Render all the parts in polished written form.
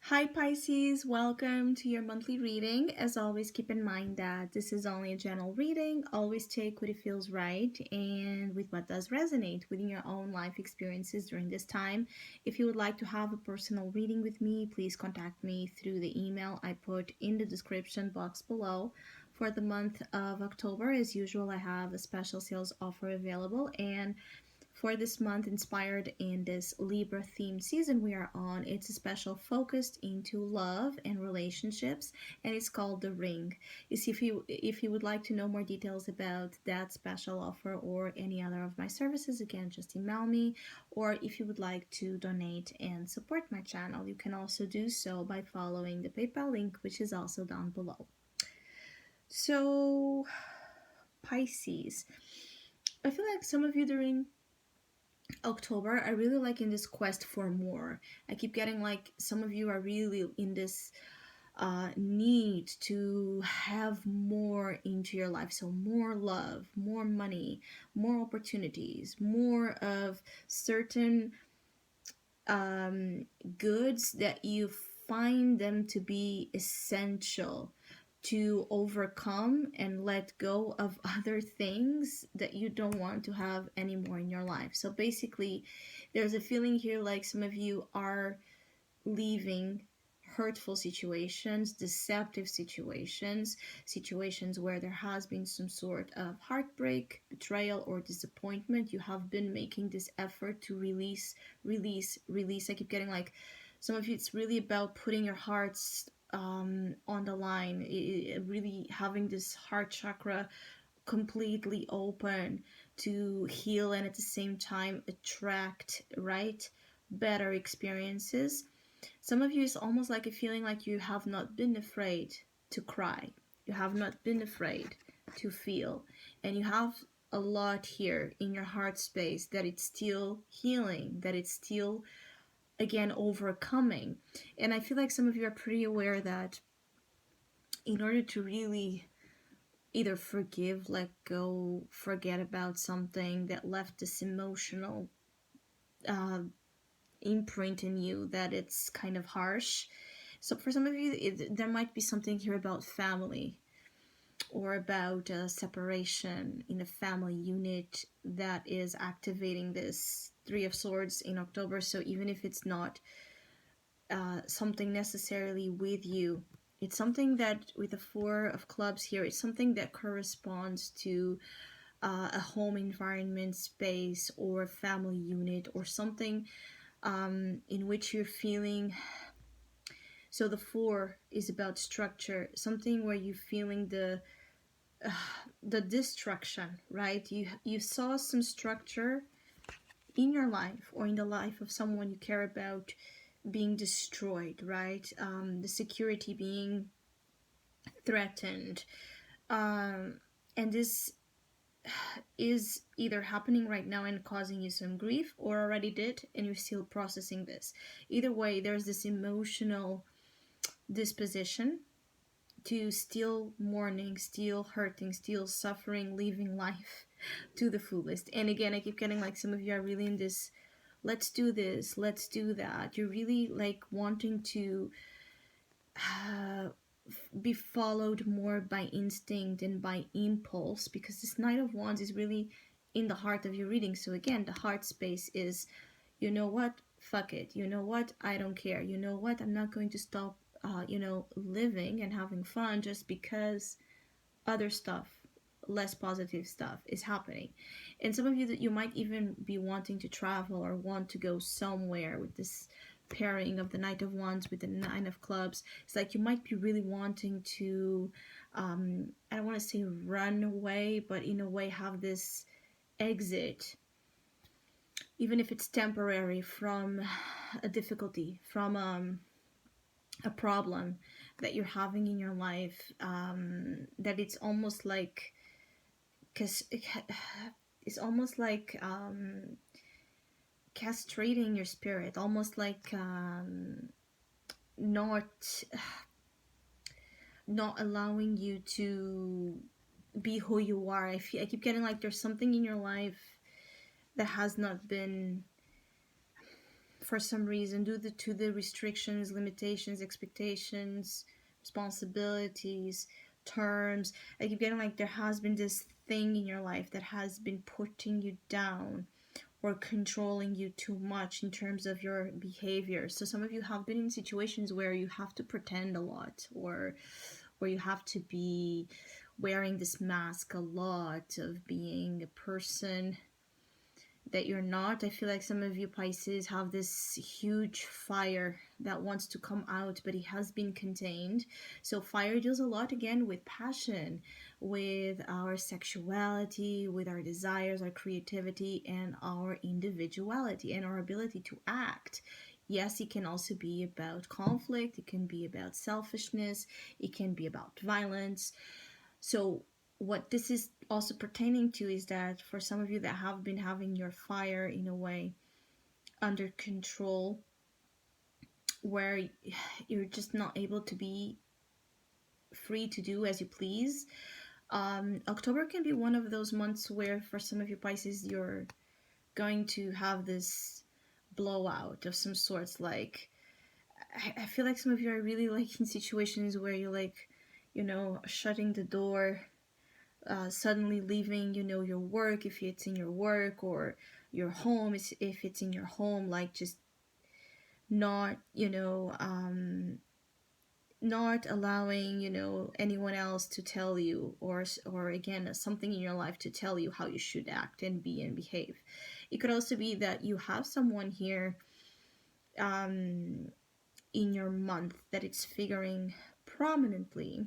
Hi Pisces, welcome to your monthly reading. As always, keep in mind that this is only a general reading. Always take what it feels right and with what does resonate within your own life experiences during this time. If you would like to have a personal reading with me, please contact me through the email I put in the description box below. For the month of October, as usual, I have a special sales offer available, and for this month, inspired in this Libra themed season we are on, it's a special focused into love and relationships, and it's called The Ring. You see, if you would like to know more details about that special offer or any other of my services, again, just email me. Or if you would like to donate and support my channel, you can also do so by following the PayPal link, which is also down below. So, Pisces, I feel like some of you during October are really like in this quest for more. I keep getting like some of you are really in this need to have more into your life. So, more love, more money, more opportunities, more of certain goods that you find them to be essential to overcome and let go of other things that you don't want to have anymore in your life. So basically, there's a feeling here like some of you are leaving hurtful situations, deceptive situations, situations where there has been some sort of heartbreak, betrayal, or disappointment. You have been making this effort to release, release, release. I keep getting like some of you, it's really about putting your hearts on the line, really having this heart chakra completely open to heal and at the same time attract, right, better experiences. Some of you is almost like a feeling like you have not been afraid to cry. You have not been afraid to feel. And you have a lot here in your heart space that it's still healing, that it's still, again, overcoming. And I feel like some of you are pretty aware that in order to really either forgive, let go, forget about something that left this emotional uh, imprint in you, that it's kind of harsh. So for some of you, there might be something here about family or about separation in a family unit that is activating this Three of Swords in October. So even if it's not something necessarily with you, it's something that with the Four of Clubs here, it's something that corresponds to a home environment space or family unit or something in which you're feeling. So the four is about structure, something where you're feeling the destruction, right? You saw some structure in your life or in the life of someone you care about being destroyed, right? The security being threatened, and this is either happening right now and causing you some grief, or already did and you're still processing this. Either way, there's this emotional disposition to still mourning, still hurting, still suffering, living life to the fullest. And again, I keep getting like some of you are really in this let's do this, let's do that. You're really like wanting to uh, be followed more by instinct and by impulse, because this Knight of Wands is really in the heart of your reading. So again, the heart space is, you know what, fuck it, you know what, I don't care, you know what, I'm not going to stop living and having fun just because other stuff, less positive stuff, is happening. And some of you that you might even be wanting to travel or want to go somewhere with this pairing of the Knight of Wands with the Nine of Clubs. It's like you might be really wanting to I don't want to say run away, but in a way have this exit, even if it's temporary, from a difficulty, from a problem that you're having in your life, that it's almost like, because it's almost like castrating your spirit, almost like not not allowing you to be who you are. I keep getting like there's something in your life that has not been for some reason, due to the restrictions, limitations, expectations, responsibilities, terms. I keep getting like there has been this thing in your life that has been putting you down or controlling you too much in terms of your behavior. So some of you have been in situations where you have to pretend a lot, or where you have to be wearing this mask a lot of being a person that you're not. I feel like some of you Pisces have this huge fire that wants to come out, but it has been contained. So fire deals a lot again with passion, with our sexuality, with our desires, our creativity, and our individuality and our ability to act. Yes, it can also be about conflict, it can be about selfishness, it can be about violence. So what this is also pertaining to is that for some of you that have been having your fire in a way under control, where you're just not able to be free to do as you please, October can be one of those months where for some of you Pisces you're going to have this blowout of some sorts. Like I feel like some of you are really like in situations where you're like, shutting the door, suddenly leaving, your work if it's in your work, or your home if it's in your home, like just not, not allowing, anyone else to tell you, or again, something in your life to tell you how you should act and be and behave. It could also be that you have someone here in your month that it's figuring prominently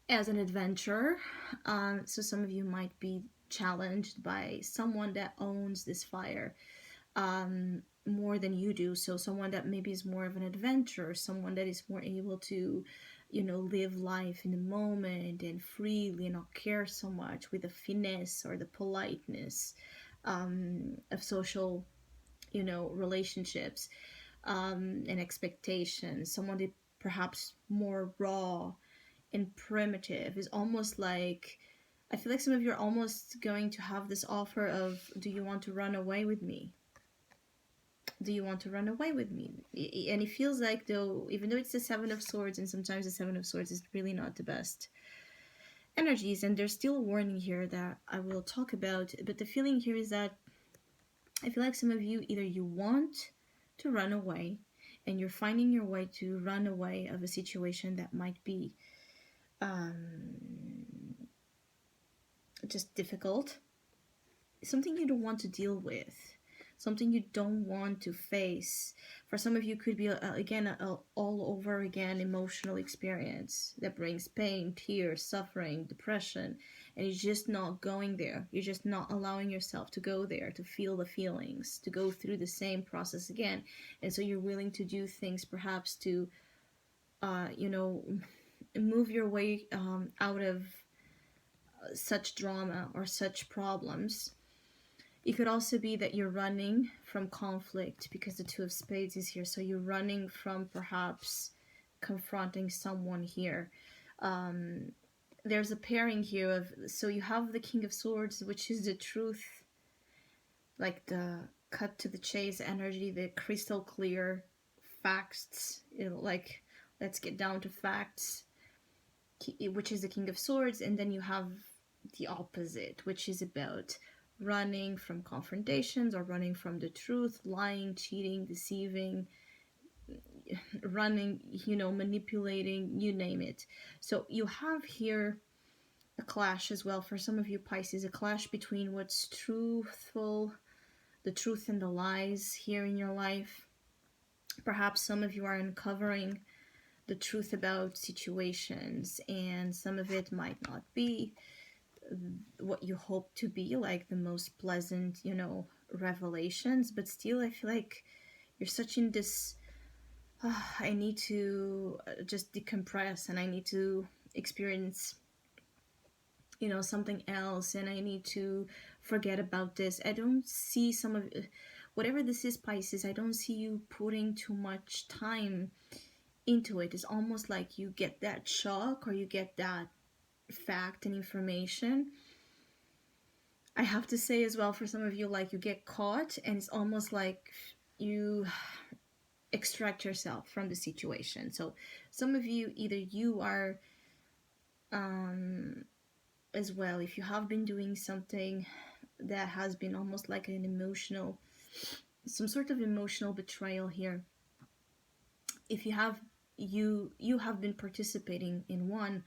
as an adventurer. So some of you might be challenged by someone that owns this fire more than you do. So someone that maybe is more of an adventurer, someone that is more able to, live life in the moment and freely and not care so much with the finesse or the politeness of social, relationships and expectations. Someone that perhaps more raw and primitive is almost like, I feel like some of you are almost going to have this offer of, do you want to run away with me? Do you want to run away with me? And it feels like, though, even though it's the Seven of Swords, and sometimes the Seven of Swords is really not the best energies, and there's still a warning here that I will talk about, but the feeling here is that I feel like some of you, either you want to run away, and you're finding your way to run away of a situation that might be just difficult, something you don't want to deal with, something you don't want to face. For some of you, could be again all over again emotional experience that brings pain, tears, suffering, depression, and you're just not going there. You're just not allowing yourself to go there, to feel the feelings, to go through the same process again. And so you're willing to do things perhaps to move your way out of such drama or such problems. It could also be that you're running from conflict because the Two of Spades is here. So you're running from perhaps confronting someone here. There's a pairing here of, so you have the King of Swords, which is the truth, like the cut to the chase energy, the crystal clear facts, like let's get down to facts, which is the King of Swords. And then you have the opposite, which is about running from confrontations or running from the truth, lying, cheating, deceiving, running, manipulating, you name it. So you have here a clash as well for some of you Pisces, a clash between what's truthful, the truth and the lies here in your life. Perhaps some of you are uncovering the truth about situations, and some of it might not be what you hope to be, like the most pleasant, revelations, but still I feel like you're such in this I need to just decompress, and I need to experience something else, and I need to forget about this. I don't see some of whatever this is, Pisces, I don't see you putting too much time into it. It's almost like you get that shock, or you get that fact and information, I have to say as well, for some of you, like you get caught and it's almost like you extract yourself from the situation. So some of you, either you are um as well, if you have been doing something that has been almost like an emotional, some sort of emotional betrayal here. If you have, you have been participating in one,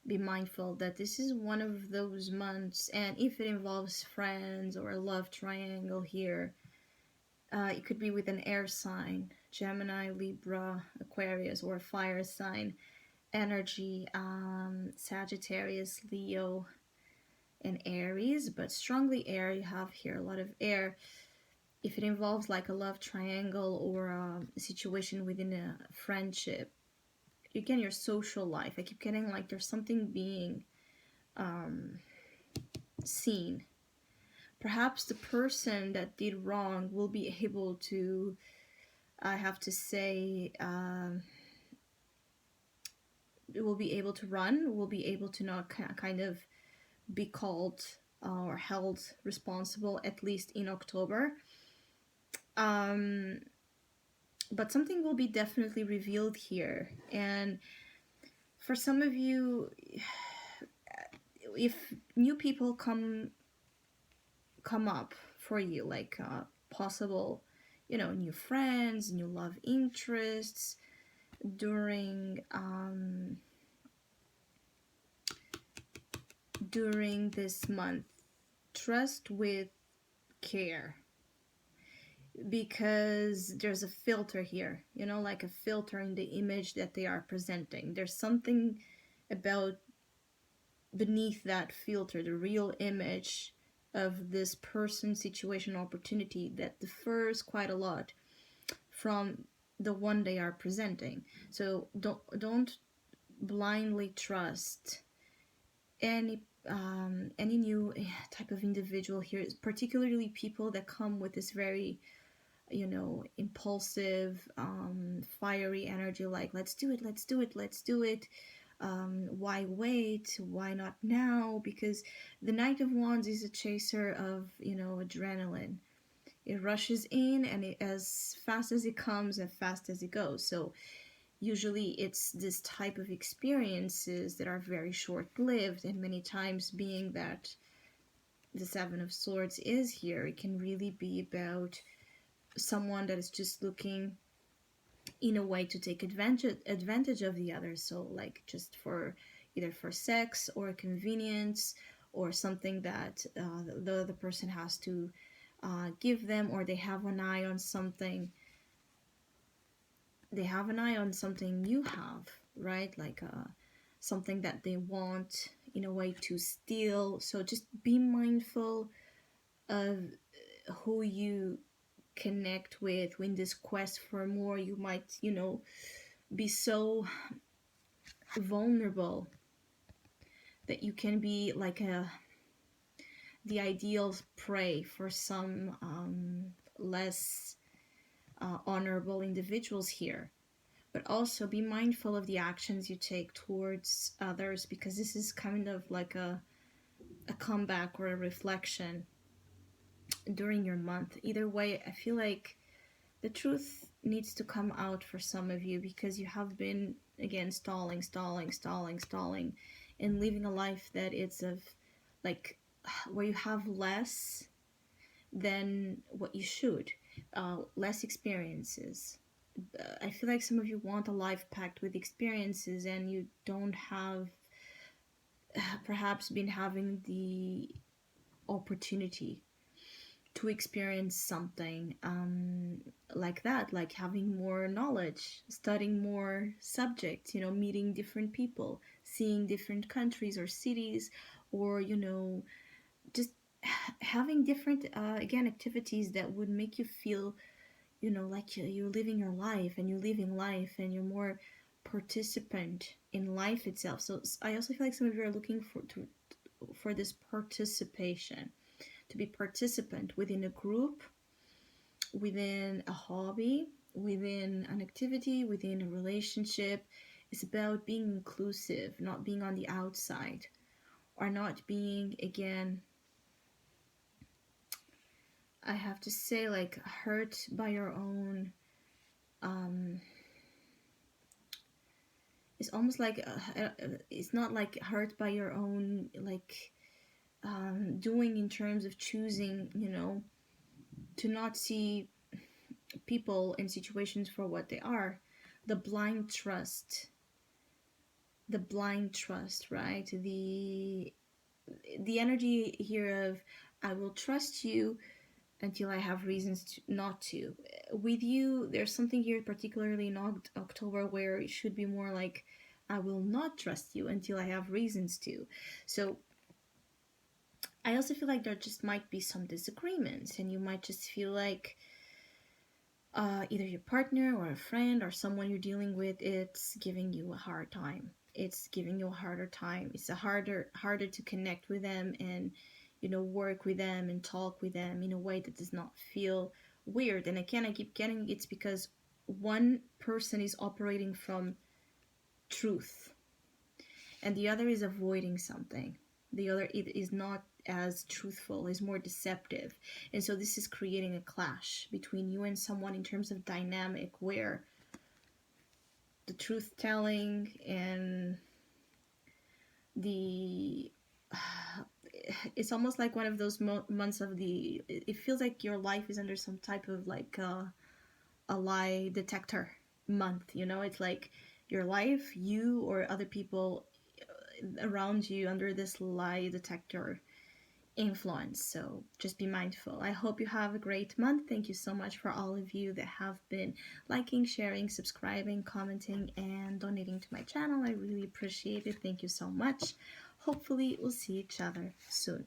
be mindful that this is one of those months, and if it involves friends or a love triangle here, it could be with an air sign, Gemini, Libra, Aquarius, or a fire sign energy, Sagittarius, Leo, and Aries, but strongly air. You have here a lot of air. If it involves like a love triangle or a situation within a friendship, again, your social life, I keep getting like there's something being um, seen. Perhaps the person that did wrong will be able to, I have to say, will be able to run, will be able to not kind of be called or held responsible, at least in October. Um, but something will be definitely revealed here. And for some of you, if new people come up for you, like possible, new friends, new love interests during this month, trust with care, because there's a filter here, like a filter in the image that they are presenting. There's something about beneath that filter, the real image of this person, situation, opportunity that differs quite a lot from the one they are presenting. So don't blindly trust any new type of individual here, particularly people that come with this very impulsive, fiery energy, like let's do it, let's do it, let's do it. Why wait? Why not now? Because the Knight of Wands is a chaser of adrenaline. It rushes in, and as fast as it comes, as fast as it goes. So usually it's this type of experiences that are very short-lived, and many times, being that the Seven of Swords is here, it can really be about someone that is just looking in a way to take advantage of the other. So like just for either for sex or convenience, or something that the other person has to give them, or they have an eye on something. They have an eye on something you have, right? Like something that they want in a way to steal. So just be mindful of who you connect with in this quest for more. You might be so vulnerable that you can be like the ideal prey for some less honorable individuals here. But also be mindful of the actions you take towards others, because this is kind of like a comeback or a reflection during your month. Either way, I feel like the truth needs to come out for some of you, because you have been, again, stalling, and living a life that is of like where you have less than what you should, less experiences. I feel like some of you want a life packed with experiences, and you don't have perhaps been having the opportunity to experience something like that, like having more knowledge, studying more subjects, meeting different people, seeing different countries or cities, or just having different again activities that would make you feel like you're living your life, and you're living life, and you're more participant in life itself. So I also feel like some of you are looking for this participation, to be participant within a group, within a hobby, within an activity, within a relationship. It's about being inclusive, not being on the outside, or not being, again, I have to say, like, hurt by your own, um it's almost like it's not like hurt by your own, like, doing, in terms of choosing, to not see people and situations for what they are. The blind trust, right? The energy here of, I will trust you until I have reasons to not to. With you, there's something here, particularly in October, where it should be more like, I will not trust you until I have reasons to. So I also feel like there just might be some disagreements, and you might just feel like, either your partner or a friend or someone you're dealing with, it's giving you a hard time. It's giving you a harder time. It's a harder to connect with them, and work with them and talk with them in a way that does not feel weird. And again, I keep getting, it's because one person is operating from truth and the other is avoiding something. The other is not as truthful, is more deceptive. And so this is creating a clash between you and someone in terms of dynamic, where the truth telling and the it's almost like one of those months of the, it feels like your life is under some type of, like, a lie detector month. It's like your life, you or other people around you, under this lie detector influence. So just be mindful. I hope you have a great month. Thank you so much for all of you that have been liking, sharing, subscribing, commenting, and donating to my channel. I really appreciate it. Thank you so much. Hopefully we'll see each other soon.